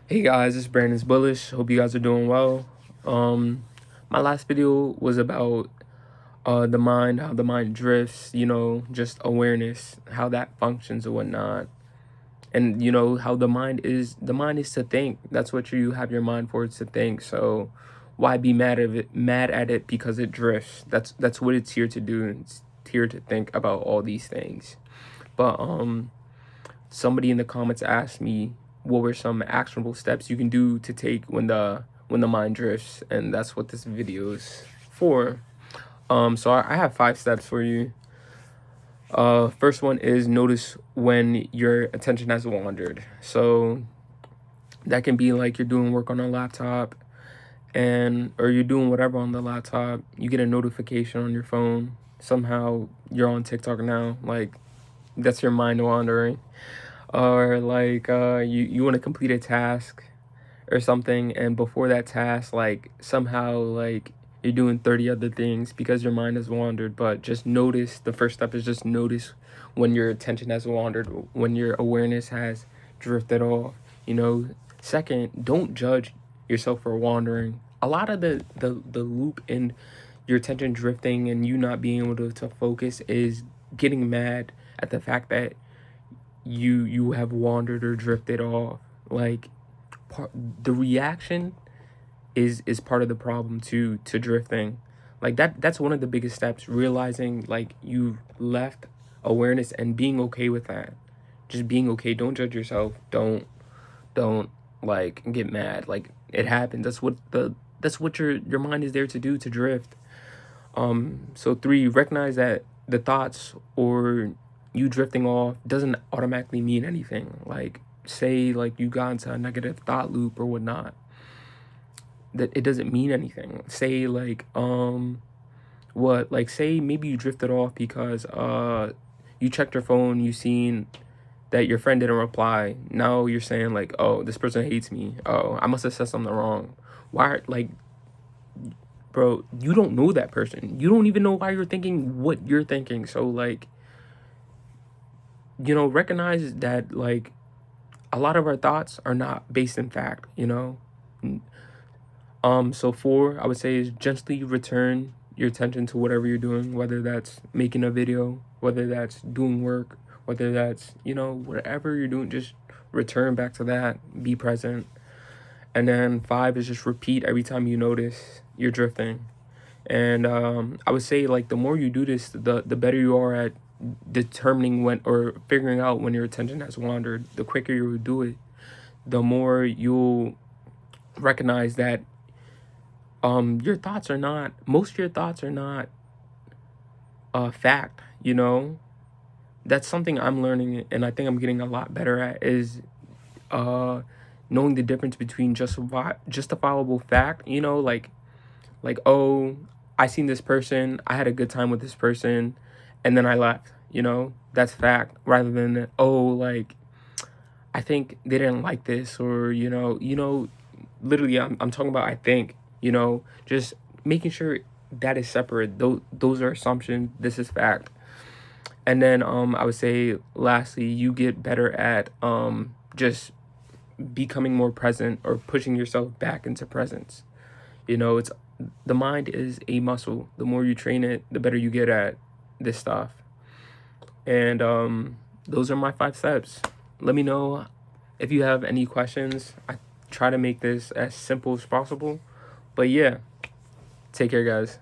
Hey guys, it's Brandon's Bullish. Hope you guys are doing well. My last video was about the mind, how the mind drifts, just awareness, how that functions and whatnot. And how the mind is to think. That's what you have your mind for, it's to think. So why be mad at it because it drifts? That's what it's here to do. It's here to think about all these things. But somebody in the comments asked me what were some actionable steps you can do to take when the mind drifts, and that's what this video is for. So I have 5 steps for you. First one is notice when your attention has wandered. So that can be like you're doing work on a laptop or you're doing whatever on the laptop, you get a notification on your phone, somehow you're on TikTok now, like that's your mind wandering. Or like you want to complete a task or something, and before that task, like somehow like you're doing 30 other things because your mind has wandered. But just notice, the first step is just notice when your attention has wandered, when your awareness has drifted off. Second, don't judge yourself for wandering. A lot of the loop in your attention drifting and you not being able to focus is getting mad at the fact that you have wandered or drifted off. Like the reaction is part of the problem to drifting. Like that's one of the biggest steps, realizing like you left awareness and being okay with that. Just being okay. Don't judge yourself. Don't like get mad. Like it happens. That's what your mind is there to do, to drift. So 3, recognize that the thoughts or you drifting off doesn't automatically mean anything. Like say like you got into a negative thought loop or whatnot, that it doesn't mean anything. Say like say maybe you drifted off because you checked your phone, you seen that your friend didn't reply. Now you're saying like, oh, this person hates me. Oh, I must have said something wrong. Why? Like, bro, you don't know that person. You don't even know why you're thinking what you're thinking. So like, recognize that like a lot of our thoughts are not based in fact. So 4, I would say, is gently return your attention to whatever you're doing, whether that's making a video, whether that's doing work, whether that's, whatever you're doing, just return back to that, be present. And then 5 is just repeat every time you notice you're drifting. And I would say like the more you do this, the better you are at determining when or figuring out when your attention has wandered. The quicker you do it, the more you'll recognize that your thoughts are not, most of your thoughts are not fact. That's something I'm learning, and I think I'm getting a lot better at, is knowing the difference between justifiable fact, like, oh, I seen this person, I had a good time with this person, and then I left. That's fact, rather than, oh, like, I think they didn't like this, or literally I'm talking about, I think, just making sure that is separate. Those are assumptions, this is fact. And then I would say lastly, you get better at just becoming more present, or pushing yourself back into presence. It's the mind is a muscle. The more you train it, the better you get at this stuff. And those are my 5 steps. Let me know if you have any questions. I try to make this as simple as possible. But yeah, take care, guys.